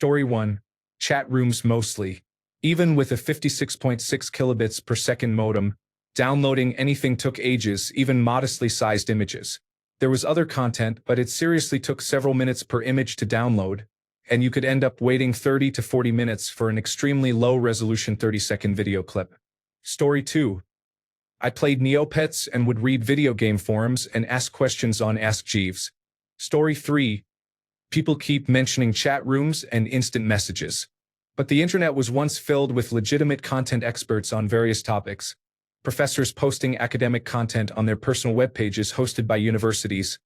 Story 1. Chat rooms mostly. Even with a 56.6 kilobits per second modem, downloading anything took ages, even modestly sized images. There was other content, but it seriously took several minutes per image to download, and you could end up waiting 30 to 40 minutes for an extremely low-resolution 30-second video clip. Story 2. I played Neopets and would read video game forums and ask questions on Ask Jeeves. Story 3. People keep mentioning chat rooms and instant messages. But the internet was once filled with legitimate content experts on various topics. Professors posting academic content on their personal web pages hosted by universities.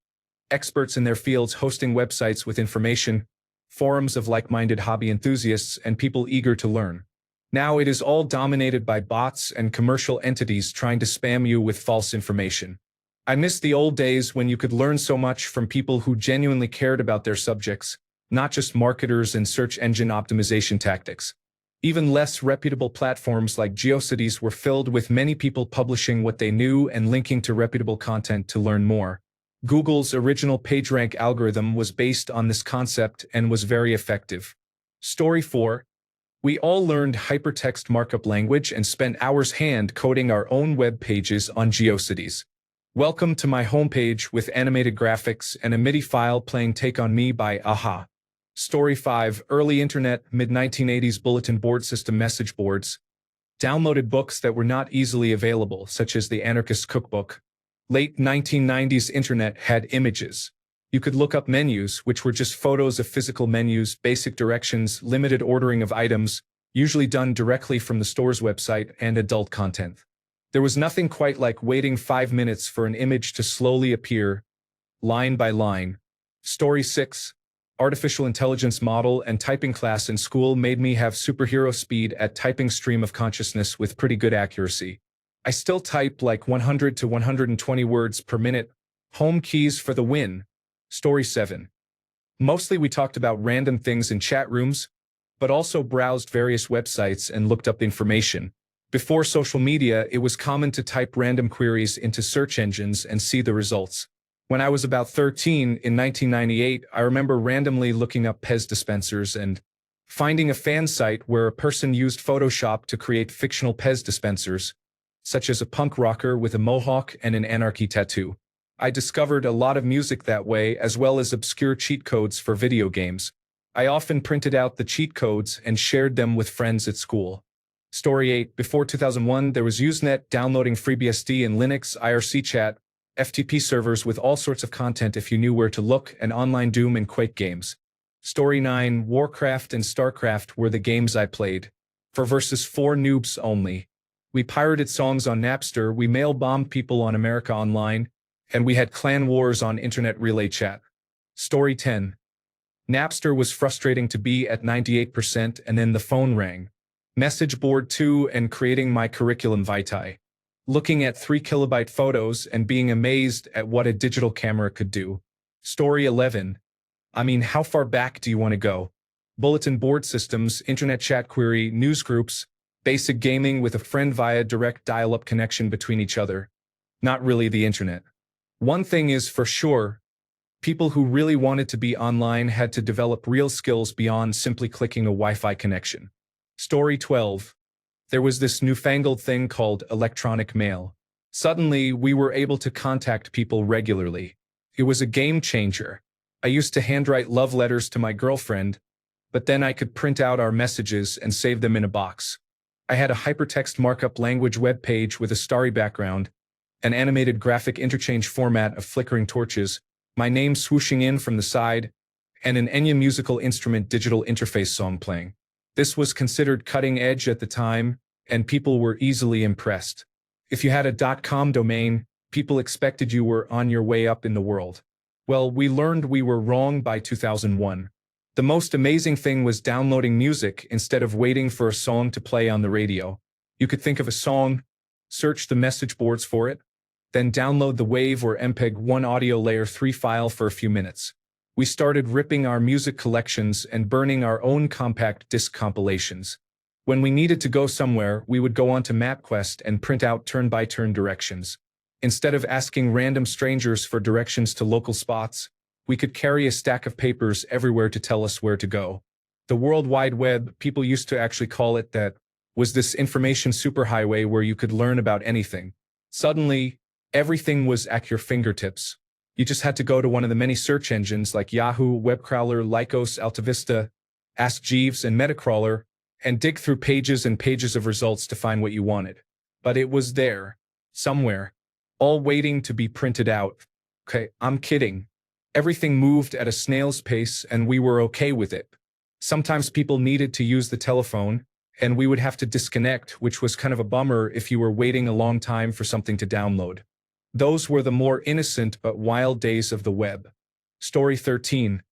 Experts in their fields hosting websites with information. Forums of like-minded hobby enthusiasts and people eager to learn. Now it is all dominated by bots and commercial entities trying to spam you with false information. I miss the old days when you could learn so much from people who genuinely cared about their subjects, not just marketers and search engine optimization tactics. Even less reputable platforms like GeoCities were filled with many people publishing what they knew and linking to reputable content to learn more. Google's original PageRank algorithm was based on this concept and was very effective. Story 4. We all learned hypertext markup language and spent hours hand coding our own web pages on GeoCities. Welcome to my homepage with animated graphics and a MIDI file playing Take On Me by Aha. Story 5. Early internet, mid-1980s bulletin board system message boards. Downloaded books that were not easily available, such as The Anarchist Cookbook. Late 1990s internet had images. You could look up menus, which were just photos of physical menus, basic directions, limited ordering of items, usually done directly from the store's website, and adult content. There was nothing quite like waiting 5 minutes for an image to slowly appear, line by line. Story 6. Artificial intelligence model and typing class in school made me have superhero speed at typing stream of consciousness with pretty good accuracy. I still type like 100 to 120 words per minute. Home keys for the win. Story 7. Mostly we talked about random things in chat rooms, but also browsed various websites and looked up information. Before social media, it was common to type random queries into search engines and see the results. When I was about 13 in 1998, I remember randomly looking up Pez dispensers and finding a fan site where a person used Photoshop to create fictional Pez dispensers, such as a punk rocker with a mohawk and an anarchy tattoo. I discovered a lot of music that way, as well as obscure cheat codes for video games. I often printed out the cheat codes and shared them with friends at school. Story 8. Before 2001, there was Usenet downloading FreeBSD and Linux, IRC chat, FTP servers with all sorts of content if you knew where to look, and online Doom and Quake games. Story 9. Warcraft and StarCraft were the games I played. For versus 4 noobs only. We pirated songs on Napster, we mail-bombed people on America Online, and we had clan wars on Internet Relay Chat. Story 10. Napster was frustrating to be at 98% and then the phone rang. Message board 2 and creating my curriculum vitae. Looking at 3 kilobyte photos and being amazed at what a digital camera could do. Story 11. I mean, how far back do you want to go? Bulletin board systems, internet chat query, news groups, basic gaming with a friend via direct dial-up connection between each other. Not really the internet. One thing is for sure, people who really wanted to be online had to develop real skills beyond simply clicking a Wi-Fi connection. Story 12. There was this newfangled thing called electronic mail. Suddenly, we were able to contact people regularly. It was a game changer. I used to handwrite love letters to my girlfriend, but then I could print out our messages and save them in a box. I had a hypertext markup language web page with a starry background, an animated graphic interchange format of flickering torches, my name swooshing in from the side, and an Enya musical instrument digital interface song playing. This was considered cutting edge at the time, and people were easily impressed. If you had a .com domain, people expected you were on your way up in the world. Well, we learned we were wrong by 2001. The most amazing thing was downloading music instead of waiting for a song to play on the radio. You could think of a song, search the message boards for it, then download the WAV or MPEG-1 audio layer 3 file for a few minutes. We started ripping our music collections and burning our own compact disc compilations. When we needed to go somewhere, we would go onto MapQuest and print out turn-by-turn directions. Instead of asking random strangers for directions to local spots, we could carry a stack of papers everywhere to tell us where to go. The World Wide Web, people used to actually call it that, was this information superhighway where you could learn about anything. Suddenly, everything was at your fingertips. You just had to go to one of the many search engines like Yahoo, Webcrawler, Lycos, AltaVista, Ask Jeeves, and Metacrawler, and dig through pages and pages of results to find what you wanted. But it was there, somewhere, all waiting to be printed out. Okay, I'm kidding. Everything moved at a snail's pace, and we were okay with it. Sometimes people needed to use the telephone, and we would have to disconnect, which was kind of a bummer if you were waiting a long time for something to download. Those were the more innocent but wild days of the web. Story 13.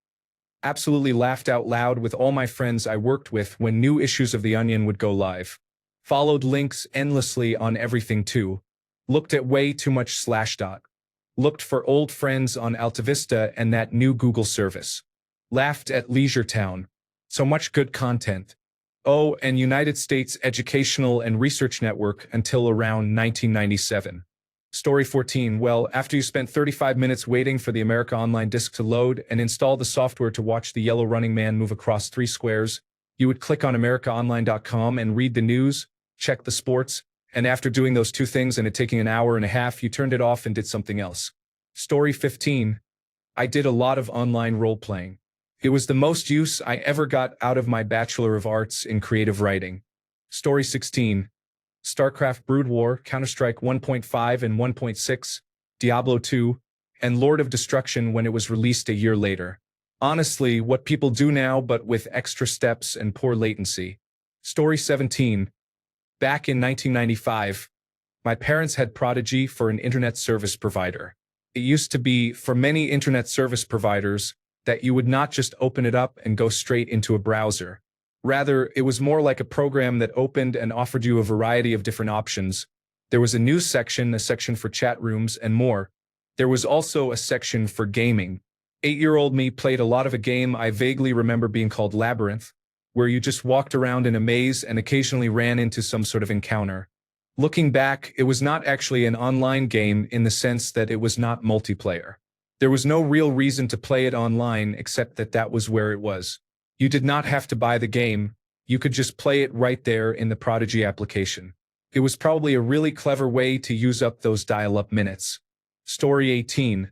Absolutely laughed out loud with all my friends I worked with when new issues of The Onion would go live. Followed links endlessly on everything too. Looked at way too much Slashdot. Looked for old friends on AltaVista and that new Google service. Laughed at Leisure Town. So much good content. Oh, and United States Educational and Research Network until around 1997. Story 14. Well, after you spent 35 minutes waiting for the America Online disk to load and install the software to watch the yellow running man move across 3 squares, you would click on AmericaOnline.com and read the news, check the sports, and after doing those 2 things and it taking an hour and a half, you turned it off and did something else. Story 15. I did a lot of online role-playing. It was the most use I ever got out of my Bachelor of Arts in Creative Writing. Story 16. StarCraft Brood War, Counter-Strike 1.5 and 1.6, Diablo 2, and Lord of Destruction when it was released a year later. Honestly, what people do now but with extra steps and poor latency. Story 17. Back in 1995, my parents had Prodigy for an internet service provider. It used to be, for many internet service providers, that you would not just open it up and go straight into a browser. Rather, it was more like a program that opened and offered you a variety of different options. There was a news section, a section for chat rooms, and more. There was also a section for gaming. 8-year-old me played a lot of a game I vaguely remember being called Labyrinth, where you just walked around in a maze and occasionally ran into some sort of encounter. Looking back, it was not actually an online game in the sense that it was not multiplayer. There was no real reason to play it online except that that was where it was. You did not have to buy the game, you could just play it right there in the Prodigy application. It was probably a really clever way to use up those dial-up minutes. Story 18.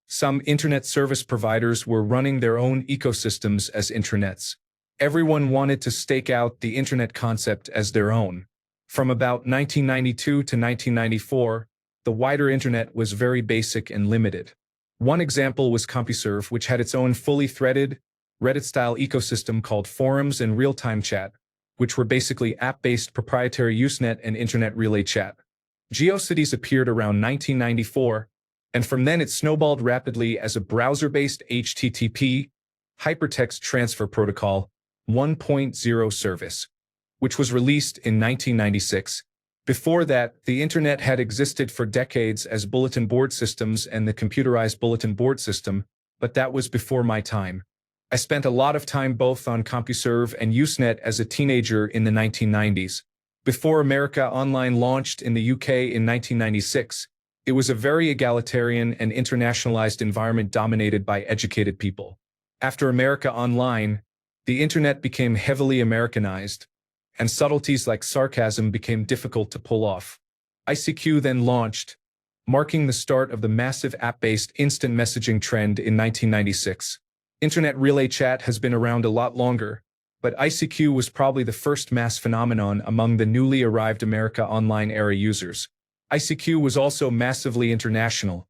Some internet service providers were running their own ecosystems as intranets. Everyone wanted to stake out the internet concept as their own. From about 1992 to 1994, the wider internet was very basic and limited. One example was CompuServe, which had its own fully threaded, Reddit-style ecosystem called forums and real-time chat, which were basically app-based proprietary Usenet and internet relay chat. GeoCities appeared around 1994, and from then it snowballed rapidly as a browser-based HTTP, Hypertext Transfer Protocol, 1.0 service, which was released in 1996. Before that, the internet had existed for decades as bulletin board systems and the computerized bulletin board system, but that was before my time. I spent a lot of time both on CompuServe and Usenet as a teenager in the 1990s. Before America Online launched in the UK in 1996, it was a very egalitarian and internationalized environment dominated by educated people. After America Online, the internet became heavily Americanized, and subtleties like sarcasm became difficult to pull off. ICQ then launched, marking the start of the massive app-based instant messaging trend in 1996. Internet relay chat has been around a lot longer, but ICQ was probably the first mass phenomenon among the newly arrived America Online era users. ICQ was also massively international,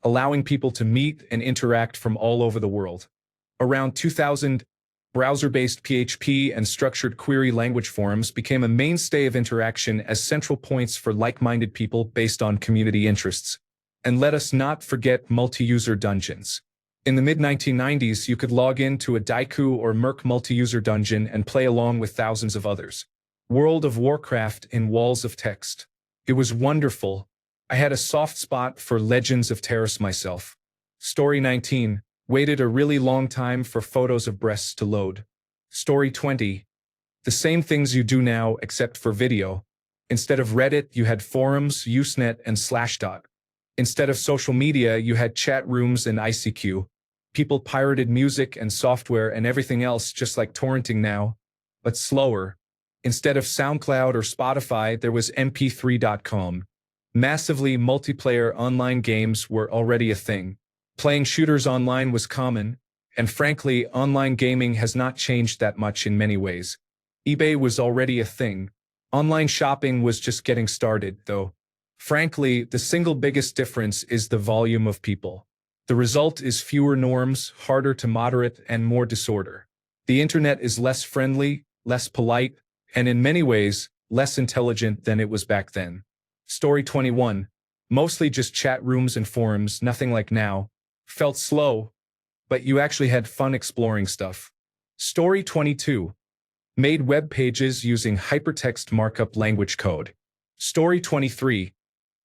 allowing people to meet and interact from all over the world. Around 2000, browser-based PHP and structured query language forums became a mainstay of interaction as central points for like-minded people based on community interests. And let us not forget multi-user dungeons. In the mid-1990s, you could log in to a Daiku or Merc multi-user dungeon and play along with thousands of others. World of Warcraft in walls of text. It was wonderful. I had a soft spot for Legends of Terrace myself. Story 19. Waited a really long time for photos of breasts to load. Story 20. The same things you do now except for video. Instead of Reddit, you had forums, Usenet, and Slashdot. Instead of social media, you had chat rooms and ICQ. People pirated music and software and everything else just like torrenting now, but slower. Instead of SoundCloud or Spotify, there was mp3.com. Massively multiplayer online games were already a thing. Playing shooters online was common, and frankly, online gaming has not changed that much in many ways. eBay was already a thing. Online shopping was just getting started, though. Frankly, the single biggest difference is the volume of people. The result is fewer norms, harder to moderate, and more disorder. The internet is less friendly, less polite, and in many ways, less intelligent than it was back then. Story 21. Mostly just chat rooms and forums, nothing like now. Felt slow, but you actually had fun exploring stuff. Story 22. Made web pages using hypertext markup language code. Story 23.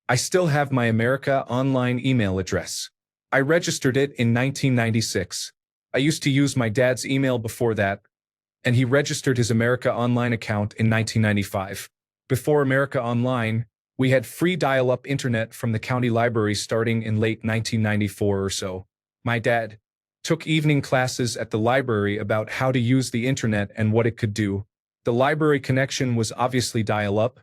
I still have my America Online email address. I registered it in 1996. I used to use my dad's email before that, and he registered his America Online account in 1995. Before America Online, we had free dial-up internet from the county library starting in late 1994 or so. My dad took evening classes at the library about how to use the internet and what it could do. The library connection was obviously dial-up,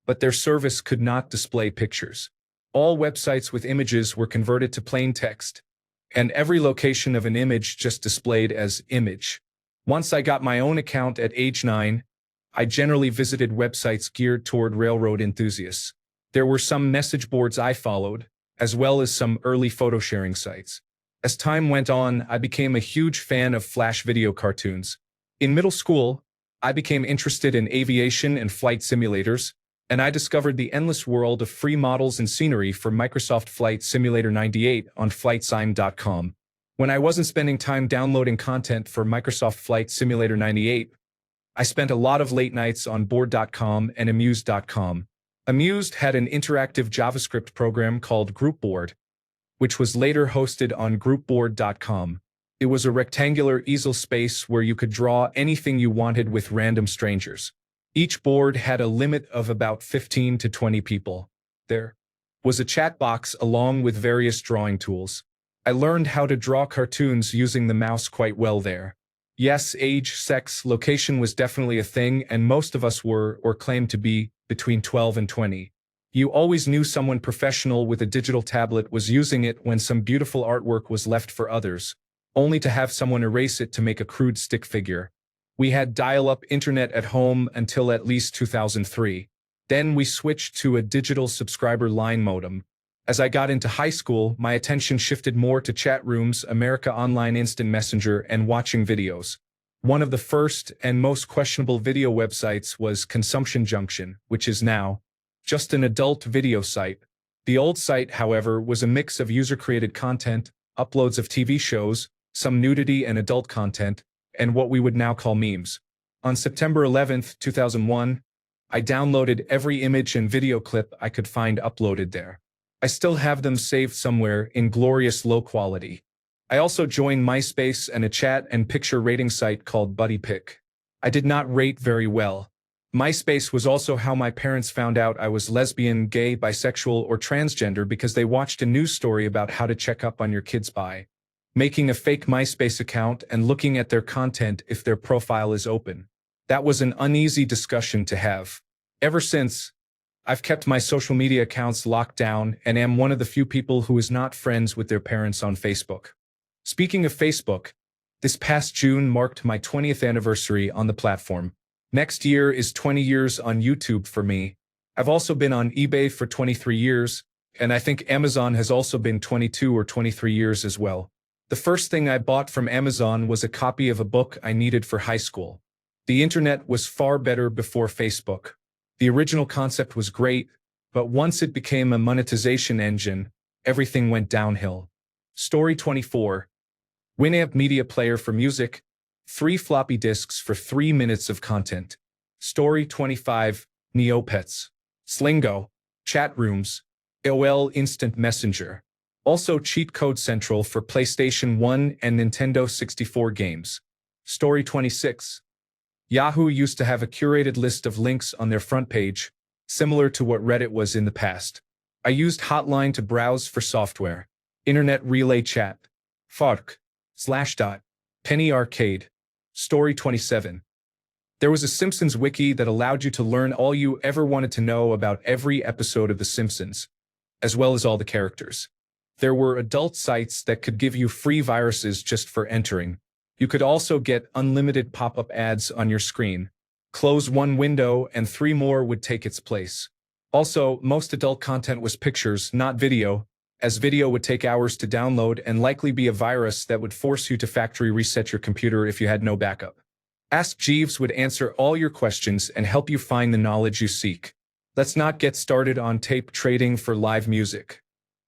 but their service could not display pictures. All websites with images were converted to plain text, and every location of an image just displayed as image. Once I got my own account at age 9, I generally visited websites geared toward railroad enthusiasts. There were some message boards I followed, as well as some early photo sharing sites. As time went on, I became a huge fan of Flash video cartoons. In middle school, I became interested in aviation and flight simulators, and I discovered the endless world of free models and scenery for Microsoft Flight Simulator 98 on flightsim.com. When I wasn't spending time downloading content for Microsoft Flight Simulator 98, I spent a lot of late nights on board.com and amused.com. Amused had an interactive JavaScript program called GroupBoard, which was later hosted on groupboard.com. It was a rectangular easel space where you could draw anything you wanted with random strangers. Each board had a limit of about 15 to 20 people. There was a chat box along with various drawing tools. I learned how to draw cartoons using the mouse quite well there. Yes, age, sex, location was definitely a thing, and most of us were, or claimed to be, between 12 and 20. You always knew someone professional with a digital tablet was using it when some beautiful artwork was left for others, only to have someone erase it to make a crude stick figure. We had dial-up internet at home until at least 2003. Then we switched to a digital subscriber line modem. As I got into high school, my attention shifted more to chat rooms, America Online Instant Messenger, and watching videos. One of the first and most questionable video websites was Consumption Junction, which is now just an adult video site. The old site, however, was a mix of user-created content, uploads of TV shows, some nudity and adult content, and what we would now call memes. On September 11, 2001, I downloaded every image and video clip I could find uploaded there. I still have them saved somewhere in glorious low quality. I also joined MySpace and a chat and picture rating site called BuddyPic. I did not rate very well. MySpace was also how my parents found out I was lesbian, gay, bisexual, or transgender because they watched a news story about how to check up on your kids by making a fake MySpace account and looking at their content if their profile is open. That was an uneasy discussion to have. Ever since, I've kept my social media accounts locked down and am one of the few people who is not friends with their parents on Facebook. Speaking of Facebook, this past June marked my 20th anniversary on the platform. Next year is 20 years on YouTube for me. I've also been on eBay for 23 years, and I think Amazon has also been 22 or 23 years as well. The first thing I bought from Amazon was a copy of a book I needed for high school. The internet was far better before Facebook. The original concept was great, but once it became a monetization engine, everything went downhill. Story 24. Winamp Media Player for Music, 3 floppy disks for 3 minutes of content. Story 25. Neopets. Slingo. Chat rooms. AOL Instant Messenger. Also Cheat Code Central for PlayStation 1 and Nintendo 64 games. Story 26. Yahoo used to have a curated list of links on their front page, similar to what Reddit was in the past. I used Hotline to browse for software. Internet Relay Chat. FARC. Penny Arcade. Story 27. There was a Simpsons wiki that allowed you to learn all you ever wanted to know about every episode of The Simpsons, as well as all the characters. There were adult sites that could give you free viruses just for entering. You could also get unlimited pop-up ads on your screen. Close one window and three more would take its place. Also, most adult content was pictures, not video, as video would take hours to download and likely be a virus that would force you to factory reset your computer if you had no backup. Ask Jeeves would answer all your questions and help you find the knowledge you seek. Let's not get started on tape trading for live music.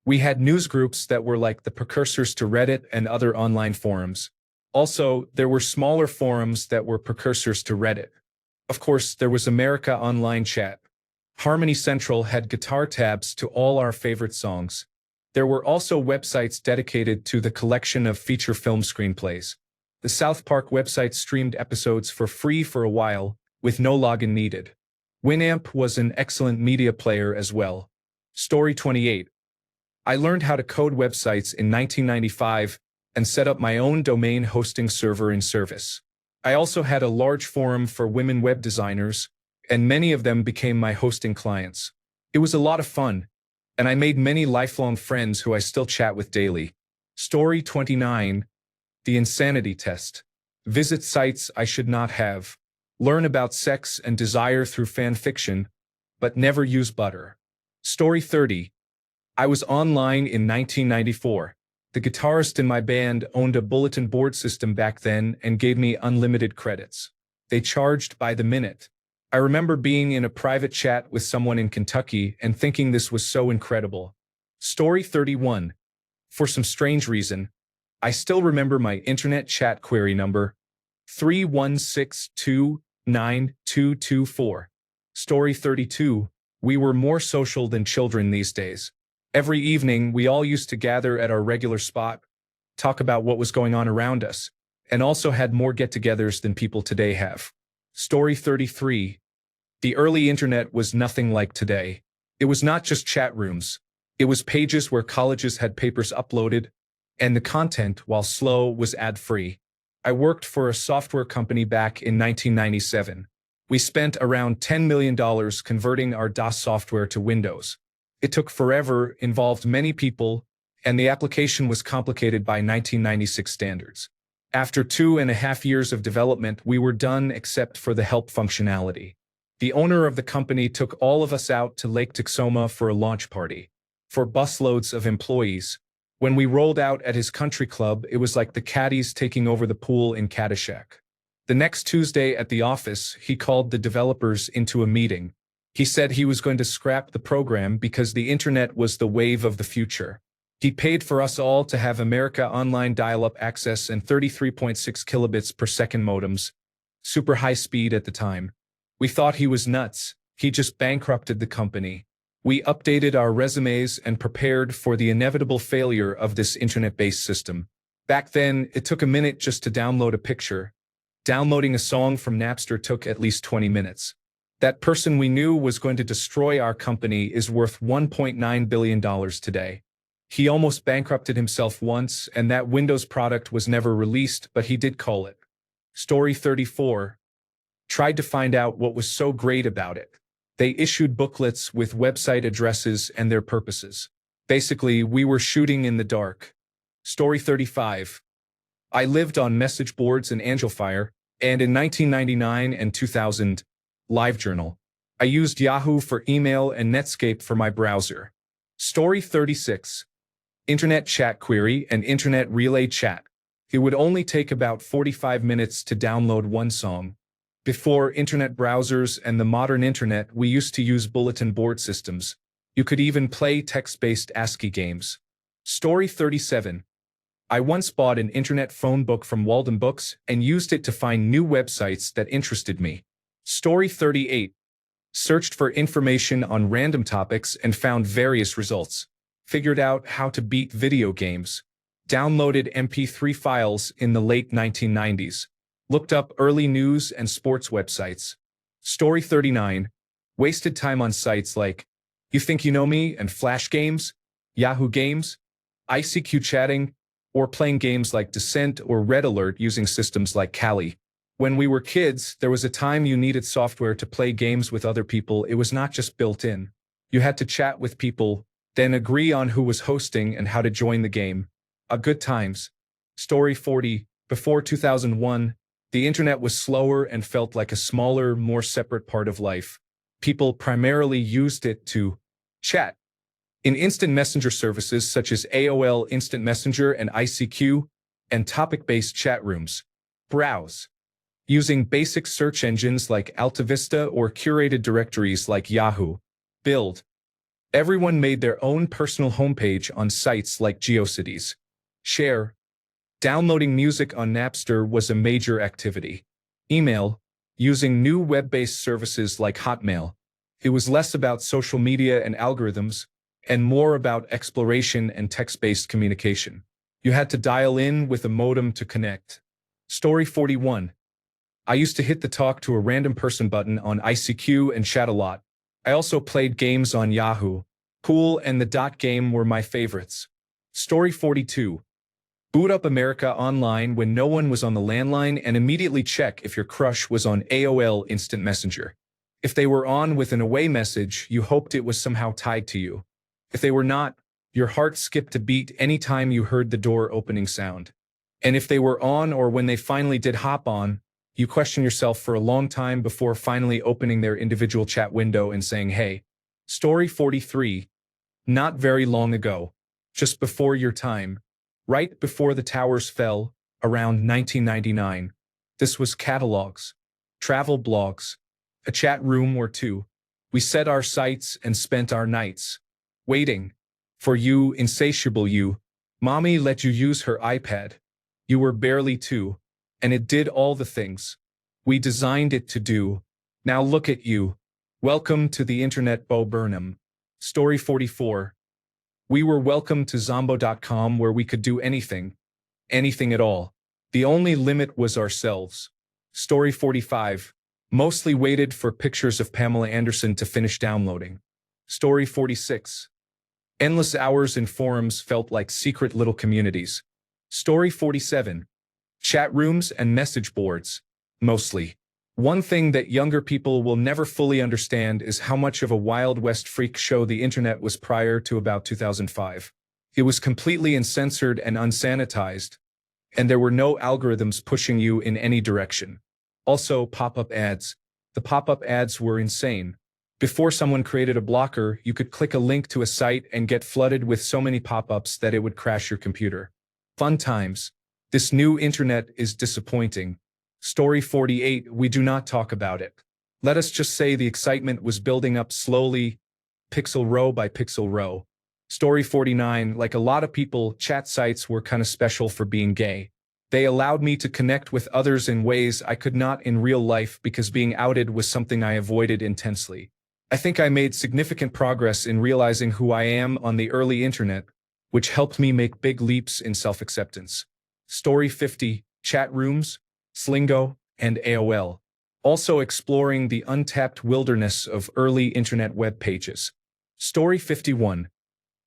We had news groups that were like the precursors to Reddit and other online forums. Also, there were smaller forums that were precursors to Reddit. Of course, there was America Online Chat. Harmony Central had guitar tabs to all our favorite songs. There were also websites dedicated to the collection of feature film screenplays. The South Park website streamed episodes for free for a while, with no login needed. Winamp was an excellent media player as well. Story 28. I learned how to code websites in 1995 and set up my own domain hosting server in service. I also had a large forum for women web designers, and many of them became my hosting clients. It was a lot of fun, and I made many lifelong friends who I still chat with daily. Story 29. The Insanity Test. Visit sites I should not have. Learn about sex and desire through fan fiction, but never use butter. Story 30. I was online in 1994. The guitarist in my band owned a bulletin board system back then and gave me unlimited credits. They charged by the minute. I remember being in a private chat with someone in Kentucky and thinking this was so incredible. Story 31. For some strange reason, I still remember my internet chat query number, 316292224. Story 32. We were more social than children these days. Every evening, we all used to gather at our regular spot, talk about what was going on around us, and also had more get-togethers than people today have. Story 33. The early internet was nothing like today. It was not just chat rooms. It was pages where colleges had papers uploaded, and the content, while slow, was ad-free. I worked for a software company back in 1997. We spent around $10 million converting our DOS software to Windows. It took forever, involved many people, and the application was complicated by 1996 standards. After 2.5 years of development, we were done except for the help functionality. The owner of the company took all of us out to Lake Texoma for a launch party. For busloads of employees. When we rolled out at his country club, it was like the caddies taking over the pool in Caddyshack. The next Tuesday at the office, he called the developers into a meeting. He said he was going to scrap the program because the internet was the wave of the future. He paid for us all to have America Online dial-up access and 33.6 kilobits per second modems, super high speed at the time. We thought he was nuts. He just bankrupted the company. We updated our resumes and prepared for the inevitable failure of this internet-based system. Back then, it took a minute just to download a picture. Downloading a song from Napster took at least 20 minutes. That person we knew was going to destroy our company is worth $1.9 billion today. He almost bankrupted himself once, and that Windows product was never released, but he did call it. Story 34. Tried to find out what was so great about it. They issued booklets with website addresses and their purposes. Basically, we were shooting in the dark. Story 35. I lived on message boards and Angelfire, and in 1999 and 2000, LiveJournal. I used Yahoo for email and Netscape for my browser. Story 36. Internet chat query and internet relay chat. It would only take about 45 minutes to download one song. Before internet browsers and the modern internet, we used to use bulletin board systems. You could even play text-based ASCII games. Story 37. I once bought an internet phone book from Walden Books and used it to find new websites that interested me. Story 38. Searched for information on random topics and found various results. Figured out how to beat video games. Downloaded MP3 files in the late 1990s. Looked up early news and sports websites. Story 39. Wasted time on sites like You Think You Know Me and Flash Games, Yahoo Games, ICQ chatting, or playing games like Descent or Red Alert using systems like Kali. When we were kids, there was a time you needed software to play games with other people. It was not just built in. You had to chat with people, then agree on who was hosting and how to join the game. Good times. Story 40. Before 2001, the internet was slower and felt like a smaller, more separate part of life. People primarily used it to chat. In instant messenger services such as AOL Instant Messenger and ICQ, and topic-based chat rooms. Browse. Using basic search engines like AltaVista or curated directories like Yahoo. Build. Everyone made their own personal homepage on sites like GeoCities. Share. Downloading music on Napster was a major activity. Email. Using new web-based services like Hotmail. It was less about social media and algorithms, and more about exploration and text-based communication. You had to dial in with a modem to connect. Story 41. I used to hit the talk to a random person button on ICQ and chat a lot. I also played games on Yahoo. Pool and the Dot Game were my favorites. Story 42. Boot up America Online when no one was on the landline and immediately check if your crush was on AOL Instant Messenger. If they were on with an away message, you hoped it was somehow tied to you. If they were not, your heart skipped a beat anytime you heard the door opening sound. And if they were on or when they finally did hop on, you question yourself for a long time before finally opening their individual chat window and saying, hey. Story 43. Not very long ago, just before your time, right before the towers fell, around 1999. This was catalogs, travel blogs, a chat room or two. We set our sights and spent our nights waiting for you, insatiable you. Mommy let you use her iPad. You were barely 2, and it did all the things we designed it to do. Now look at you. Welcome to the internet, Bo Burnham. Story 44. We were welcome to Zombo.com where we could do anything at all. The only limit was ourselves. Story 45. Mostly waited for pictures of Pamela Anderson to finish downloading. Story 46. Endless hours in forums felt like secret little communities. Story 47. Chat rooms and message boards. Mostly. One thing that younger people will never fully understand is how much of a Wild West freak show the internet was prior to about 2005. It was completely uncensored and unsanitized, and there were no algorithms pushing you in any direction. Also, pop-up ads. The pop-up ads were insane. Before someone created a blocker, you could click a link to a site and get flooded with so many pop-ups that it would crash your computer. Fun times. This new internet is disappointing. Story 48. We do not talk about it. Let us just say the excitement was building up slowly, pixel row by pixel row. Story 49. Like a lot of people, chat sites were kind of special for being gay. They allowed me to connect with others in ways I could not in real life because being outed was something I avoided intensely. I think I made significant progress in realizing who I am on the early internet, which helped me make big leaps in self-acceptance. Story 50. Chat rooms, Slingo, and AOL. Also exploring the untapped wilderness of early internet web pages. Story 51.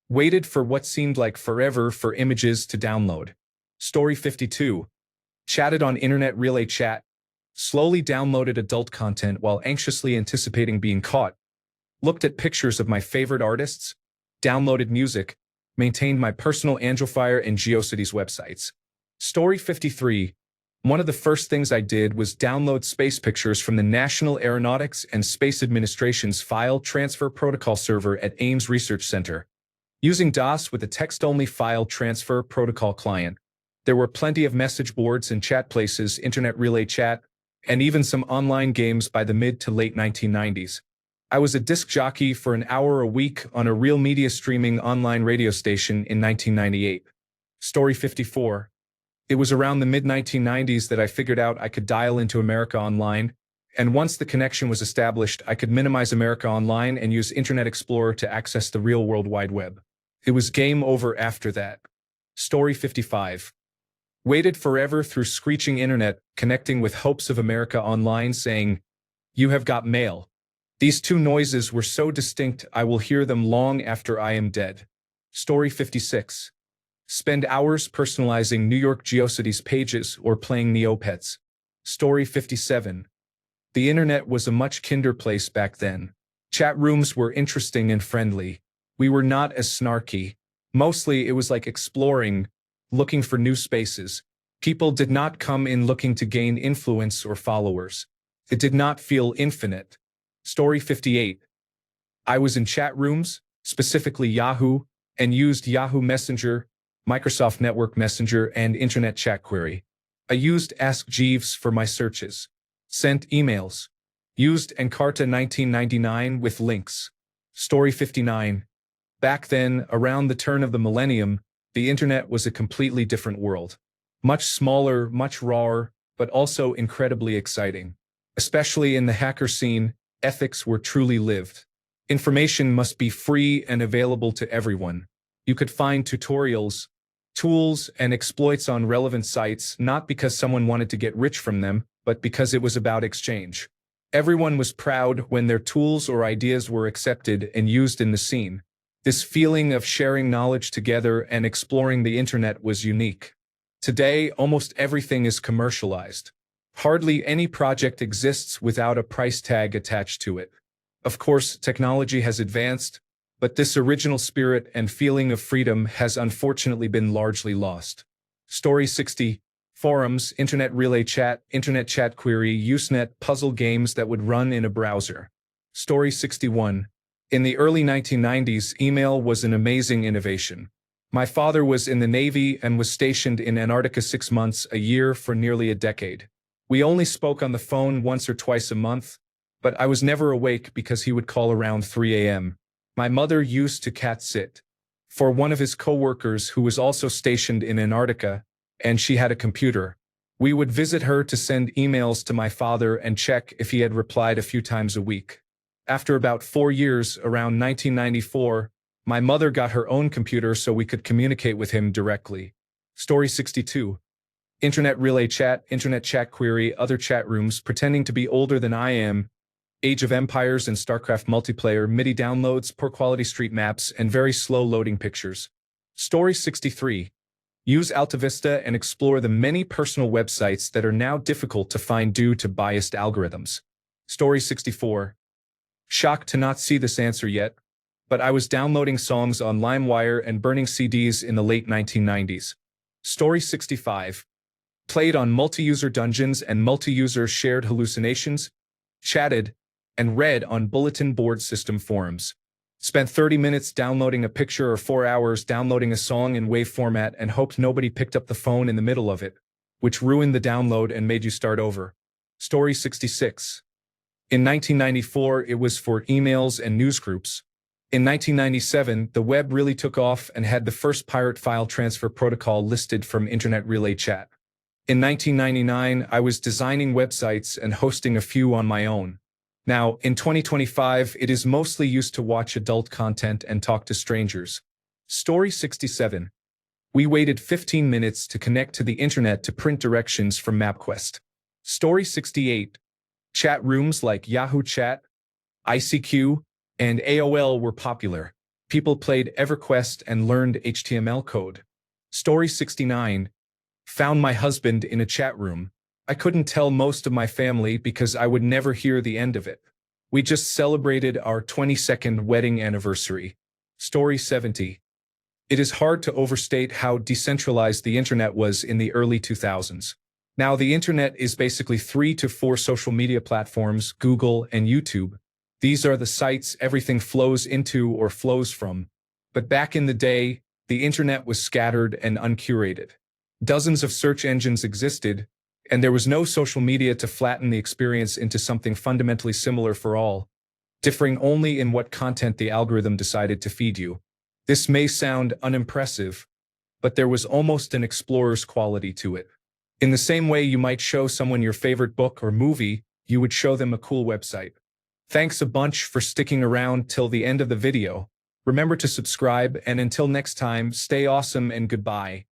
Waited for what seemed like forever for images to download. Story 52. Chatted on Internet Relay Chat. Slowly downloaded adult content while anxiously anticipating being caught. Looked at pictures of my favorite artists. Downloaded music. Maintained my personal Angelfire and GeoCities websites. Story 53. One of the first things I did was download space pictures from the National Aeronautics and Space Administration's File Transfer Protocol server at Ames Research Center. Using DOS with a text-only file transfer protocol client. There were plenty of message boards and chat places, Internet Relay Chat, and even some online games by the mid to late 1990s. I was a disc jockey for an hour a week on a real media streaming online radio station in 1998. Story 54. It was around the mid-1990s that I figured out I could dial into America Online, and once the connection was established, I could minimize America Online and use Internet Explorer to access the real World Wide Web. It was game over after that. Story 55. Waited forever through screeching internet, connecting with hopes of America Online saying, "You have got mail." These two noises were so distinct I will hear them long after I am dead. Story 56. Spend hours personalizing New York GeoCities pages or playing Neopets. Story 57. The internet was a much kinder place back then. Chat rooms were interesting and friendly. We were not as snarky. Mostly it was like exploring, looking for new spaces. People did not come in looking to gain influence or followers. It did not feel infinite. Story 58. I was in chat rooms, specifically Yahoo, and used Yahoo Messenger, Microsoft Network Messenger, and Internet Chat Query. I used Ask Jeeves for my searches. Sent emails. Used Encarta 1999 with links. Story 59. Back then, around the turn of the millennium, the internet was a completely different world. Much smaller, much rawer, but also incredibly exciting. Especially in the hacker scene, ethics were truly lived. Information must be free and available to everyone. You could find tutorials, tools, and exploits on relevant sites not because someone wanted to get rich from them, but because it was about exchange. Everyone was proud when their tools or ideas were accepted and used in the scene. This feeling of sharing knowledge together and exploring the internet was unique. Today, almost everything is commercialized. Hardly any project exists without a price tag attached to it. Of course, technology has advanced, but this original spirit and feeling of freedom has unfortunately been largely lost. Story 60. Forums, internet relay chat, internet chat query, Usenet, puzzle games that would run in a browser. Story 61. In the early 1990s, email was an amazing innovation. My father was in the Navy and was stationed in Antarctica 6 months a year for nearly a decade. We only spoke on the phone once or twice a month, but I was never awake because he would call around 3 a.m. My mother used to cat sit for one of his co-workers who was also stationed in Antarctica, and she had a computer. We would visit her to send emails to my father and check if he had replied a few times a week. After about 4 years, around 1994, my mother got her own computer so we could communicate with him directly. Story 62. Internet relay chat, internet chat query, other chat rooms, pretending to be older than I am, Age of Empires and StarCraft multiplayer, MIDI downloads, poor quality street maps, and very slow loading pictures. Story 63. Use AltaVista and explore the many personal websites that are now difficult to find due to biased algorithms. Story 64. Shocked to not see this answer yet, but I was downloading songs on LimeWire and burning CDs in the late 1990s. Story 65. Played on multi-user dungeons and multi-user shared hallucinations, chatted, and read on bulletin board system forums. Spent 30 minutes downloading a picture or 4 hours downloading a song in WAV format and hoped nobody picked up the phone in the middle of it, which ruined the download and made you start over. Story 66. In 1994, it was for emails and newsgroups. In 1997, the web really took off and had the first pirate file transfer protocol listed from Internet Relay Chat. In 1999, I was designing websites and hosting a few on my own. Now, in 2025, it is mostly used to watch adult content and talk to strangers. Story 67. We waited 15 minutes to connect to the internet to print directions from MapQuest. Story 68. Chat rooms like Yahoo Chat, ICQ, and AOL were popular. People played EverQuest and learned HTML code. Story 69. Found my husband in a chat room. I couldn't tell most of my family because I would never hear the end of it. We just celebrated our 22nd wedding anniversary. Story 70. It is hard to overstate how decentralized the internet was in the early 2000s. Now the internet is basically 3 to 4 social media platforms, Google and YouTube. These are the sites everything flows into or flows from. But back in the day, the internet was scattered and uncurated. Dozens of search engines existed, and there was no social media to flatten the experience into something fundamentally similar for all, differing only in what content the algorithm decided to feed you. This may sound unimpressive, but there was almost an explorer's quality to it. In the same way you might show someone your favorite book or movie, you would show them a cool website. Thanks a bunch for sticking around till the end of the video. Remember to subscribe, and until next time, stay awesome and goodbye.